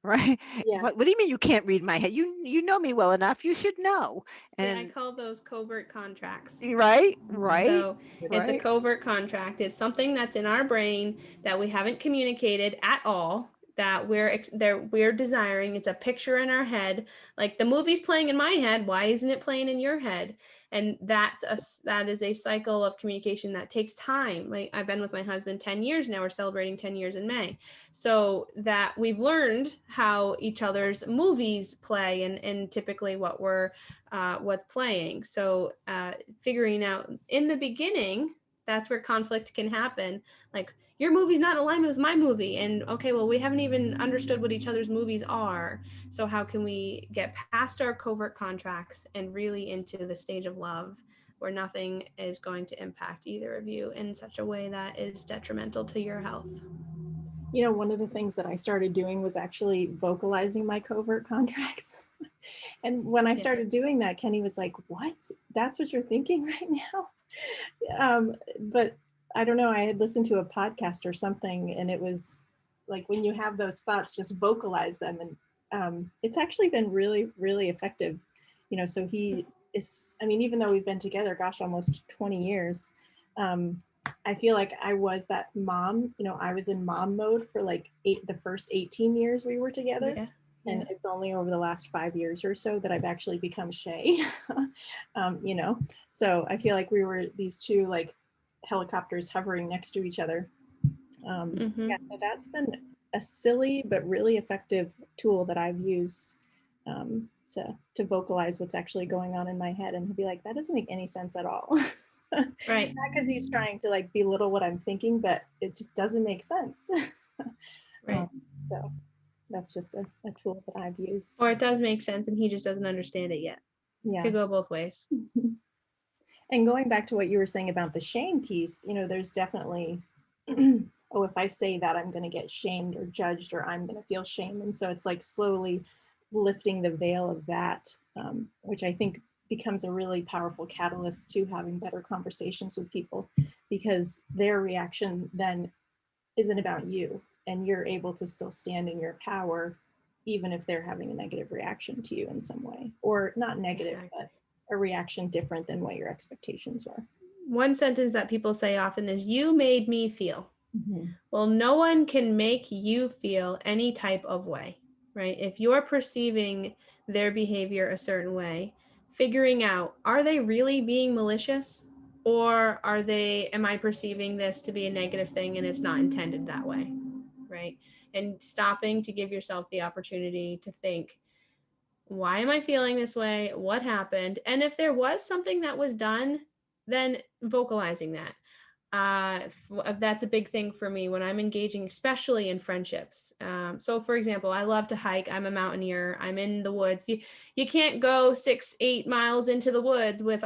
right? Yeah. What do you mean you can't read my head? You know me well enough. You should know. And I call those covert contracts. Right. So it's a covert contract. It's something that's in our brain that we haven't communicated at all, that we're desiring. It's a picture in our head. Like the movie's playing in my head, why isn't it playing in your head? And that is a cycle of communication that takes time. Like I've been with my husband 10 years now. We're celebrating 10 years in May. So that we've learned how each other's movies play and typically what's playing. So figuring out in the beginning, that's where conflict can happen. Like, your movie's not in alignment with my movie. And okay, well, we haven't even understood what each other's movies are. So how can we get past our covert contracts and really into the stage of love where nothing is going to impact either of you in such a way that is detrimental to your health. You know, one of the things that I started doing was actually vocalizing my covert contracts. And when I started doing that, Kenny was like, what? That's what you're thinking right now? But I don't know, I had listened to a podcast or something, and it was like, when you have those thoughts, just vocalize them. And it's actually been really, really effective. You know, so he is, I mean, even though we've been together, gosh, almost 20 years, I feel like I was that mom, you know, I was in mom mode for like the first 18 years we were together. Yeah. And it's only over the last 5 years or so that I've actually become Shae, you know, so I feel like we were these two like helicopters hovering next to each other. Yeah, so that's been a silly but really effective tool that I've used to vocalize what's actually going on in my head. And he'll be like, that doesn't make any sense at all. Right. Not because he's trying to like belittle what I'm thinking, but it just doesn't make sense. Right. So that's just a tool that I've used. Or it does make sense and he just doesn't understand it yet. Yeah. Could go both ways. And going back to what you were saying about the shame piece, you know, there's definitely, oh, if I say that, I'm going to get shamed or judged, or I'm going to feel shame. And so it's like slowly lifting the veil of that, which I think becomes a really powerful catalyst to having better conversations with people, because their reaction then isn't about you, and you're able to still stand in your power, even if they're having a negative reaction to you in some way, or not negative, but a reaction different than what your expectations were. One sentence that people say often is, you made me feel. Well, no one can make you feel any type of way, right? If you're perceiving their behavior a certain way, figuring out, are they really being malicious, or am I perceiving this to be a negative thing and it's not intended that way, right? And stopping to give yourself the opportunity to think, why am I feeling this way? What happened? And if there was something that was done, then vocalizing that. That's a big thing for me when I'm engaging, especially in friendships. So for example, I love to hike. I'm a mountaineer. I'm in the woods. You can't go 6-8 miles into the woods with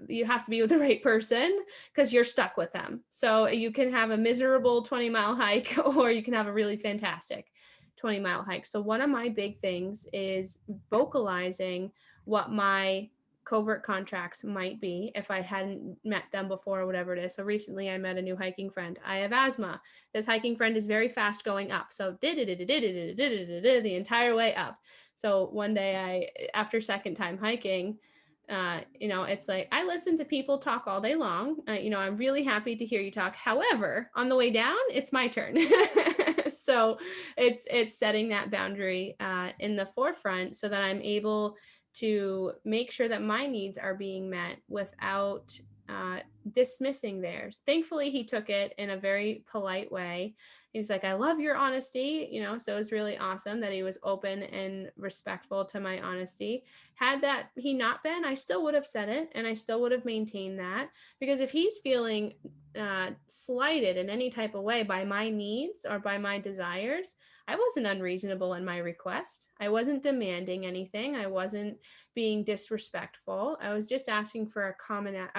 you have to be with the right person, because you're stuck with them. So you can have a miserable 20-mile hike, or you can have a really fantastic 20-mile hike. So one of my big things is vocalizing what my covert contracts might be if I hadn't met them before, or whatever it is. So recently I met a new hiking friend. I have asthma. This hiking friend is very fast going up. So the entire way up. So one day after second time hiking, it's like, I listen to people talk all day long. I'm really happy to hear you talk. However, on the way down, it's my turn. So it's setting that boundary in the forefront so that I'm able to make sure that my needs are being met without dismissing theirs. Thankfully, he took it in a very polite way. He's like, I love your honesty, so it was really awesome that he was open and respectful to my honesty. Had that he not been, I still would have said it, and I still would have maintained that, because if he's feeling slighted in any type of way by my needs or by my desires, I wasn't unreasonable in my request. I wasn't demanding anything. I wasn't being disrespectful. I was just asking for a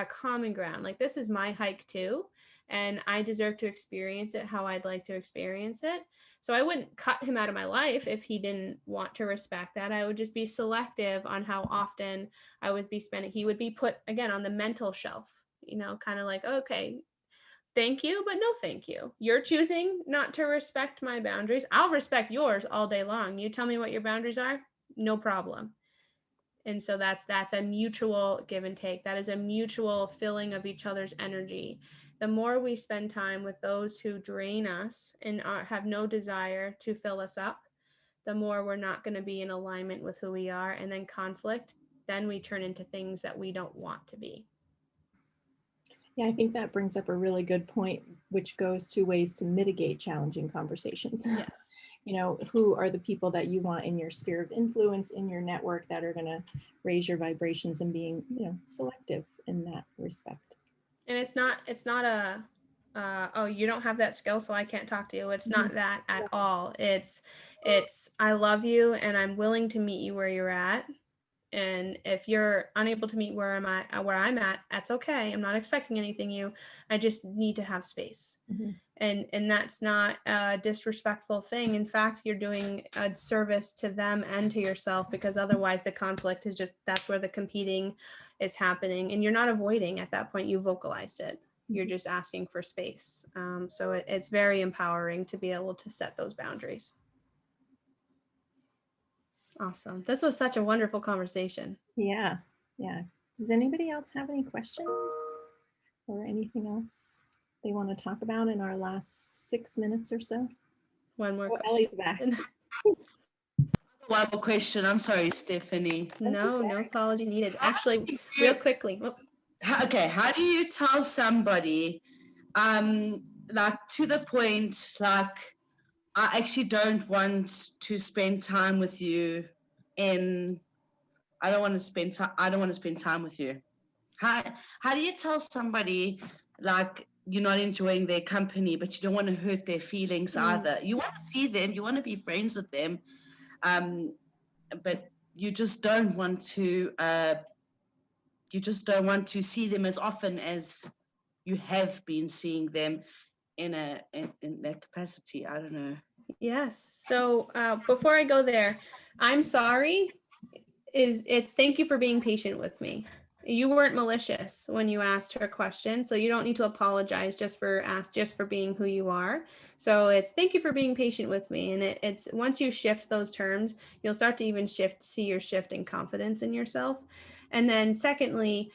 common ground. Like, this is my hike too, and I deserve to experience it how I'd like to experience it. So I wouldn't cut him out of my life if he didn't want to respect that. I would just be selective on how often I would be spending. He would be put, again, on the mental shelf, kind of like, okay, thank you, but no thank you. You're choosing not to respect my boundaries. I'll respect yours all day long. You tell me what your boundaries are, no problem. And so that's a mutual give and take. That is a mutual filling of each other's energy. The more we spend time with those who drain us and have no desire to fill us up, the more we're not going to be in alignment with who we are. And then conflict, then we turn into things that we don't want to be. Yeah, I think that brings up a really good point, which goes to ways to mitigate challenging conversations. Yes. Who are the people that you want in your sphere of influence, in your network, that are going to raise your vibrations, and being, selective in that respect. And it's not a, oh, you don't have that skill, so I can't talk to you. It's not that at all. It's I love you and I'm willing to meet you where you're at. And if you're unable to meet where I'm at, that's okay. I'm not expecting anything you. I just need to have space. Mm-hmm. And that's not a disrespectful thing. In fact, you're doing a service to them and to yourself, because otherwise the conflict is just, that's where the competing is happening. And you're not avoiding at that point, you vocalized it. You're just asking for space. So it's very empowering to be able to set those boundaries. Awesome. This was such a wonderful conversation. Yeah. Does anybody else have any questions or anything else they want to talk about in our last 6 minutes or so? One more question. Ellie's back. One more question. I'm sorry, Stephanie. No apologies needed. Actually, real quickly. Okay, how do you tell somebody, like to the point, like, I actually don't want to spend time with you I don't want to spend time with you. How do you tell somebody, like, you're not enjoying their company, but you don't want to hurt their feelings either? You want to see them, you want to be friends with them, but you just don't want to see them as often as you have been seeing them in that capacity. I don't know. Yes. So before I go there, I'm sorry. It's thank you for being patient with me. You weren't malicious when you asked her question, so you don't need to apologize just for being who you are. So it's thank you for being patient with me. And it's once you shift those terms, you'll start to even see your shift in confidence in yourself. And then secondly,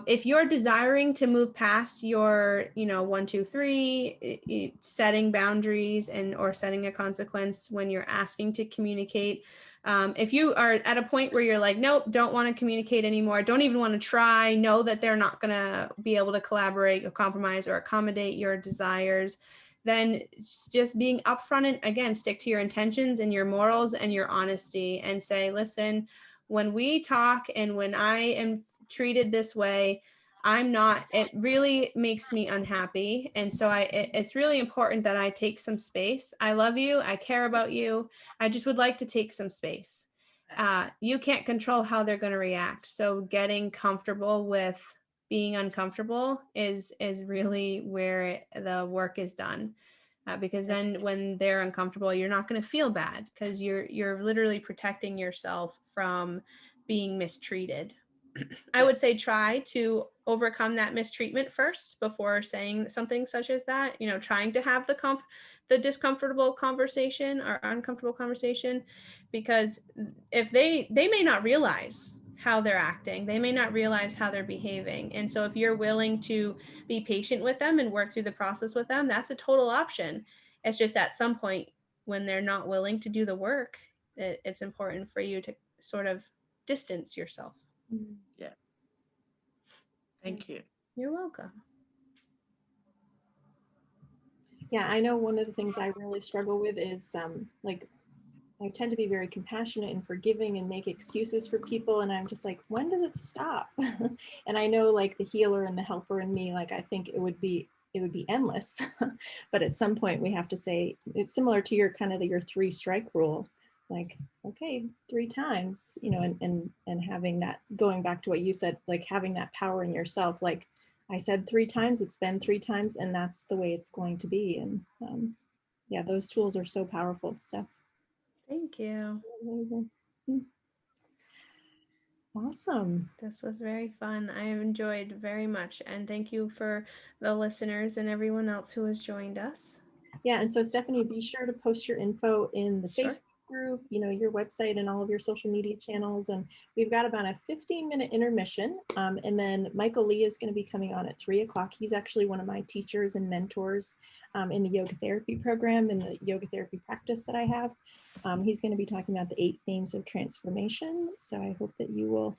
if you're desiring to move past your, 1, 2, 3, setting boundaries or setting a consequence when you're asking to communicate, if you are at a point where you're like, nope, don't want to communicate anymore, don't even want to try, know that they're not going to be able to collaborate or compromise or accommodate your desires, then just being upfront and, again, stick to your intentions and your morals and your honesty and say, listen, when we talk and when I am treated this way, it really makes me unhappy. And so it's really important that I take some space. I love you. I care about you. I just would like to take some space. You can't control how they're going to react. So getting comfortable with being uncomfortable is really where the work is done. Because then when they're uncomfortable, you're not going to feel bad because you're literally protecting yourself from being mistreated. I would say try to overcome that mistreatment first before saying something such as that, trying to have the discomfortable conversation or uncomfortable conversation, because if they may not realize how they're acting, they may not realize how they're behaving. And so if you're willing to be patient with them and work through the process with them, that's a total option. It's just at some point when they're not willing to do the work, it's important for you to sort of distance yourself. Yeah. Thank you. You're welcome. Yeah, I know one of the things I really struggle with is I tend to be very compassionate and forgiving and make excuses for people. And I'm just like, when does it stop? And I know, like, the healer and the helper in me, like, I think it would be endless. But at some point we have to say, it's similar to your 3 strike rule. Like, okay, 3 times, and having that, going back to what you said, like having that power in yourself. Like I said 3 times, it's been 3 times, and that's the way it's going to be. And yeah, those tools are so powerful stuff. Thank you. Amazing. Awesome. This was very fun. I have enjoyed very much. And thank you for the listeners and everyone else who has joined us. Yeah, and so Stephanie, be sure to post your info in the Sure. Facebook group, your website and all of your social media channels. And we've got about a 15-minute intermission. And then Michael Lee is going to be coming on at 3 o'clock. He's actually one of my teachers and mentors in the yoga therapy program and the yoga therapy practice that I have. He's going to be talking about the 8 themes of transformation. So I hope that you will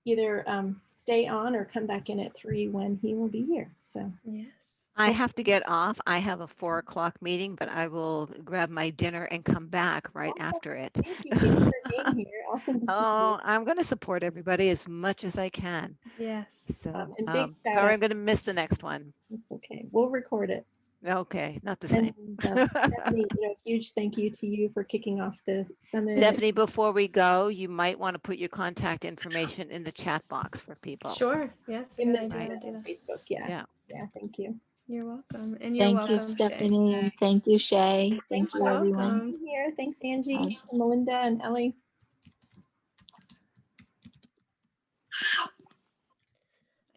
either stay on or come back in at 3 when he will be here. So yes. I have to get off. I have a 4 o'clock meeting, but I will grab my dinner and come back right after it. Thank you Katie, for being here. Awesome to see you. I'm going to support everybody as much as I can. Yes. So And big shout sorry, out. I'm going to miss the next one. It's okay. We'll record it. Okay, not the same. And Stephanie, huge thank you to you for kicking off the summit. Stephanie, before we go, you might want to put your contact information in the chat box for people. Sure. Yes. In good this idea. room I'll do on that. Facebook. Yeah. Thank you. You're welcome. And you're Thank welcome, you, Shae. Stephanie, and thank you, Shae. Thank you, You're everyone. welcome. Being here. Thanks, Angie, Bye. and Melinda, and Ellie.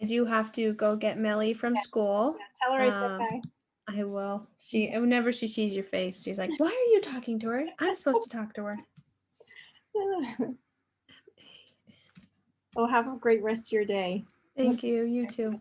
I do have to go get Melly from school. Tell her I said bye. I will. Whenever she sees your face, she's like, "Why are you talking to her? I'm supposed to talk to her." Oh, have a great rest of your day. Thank you. You too.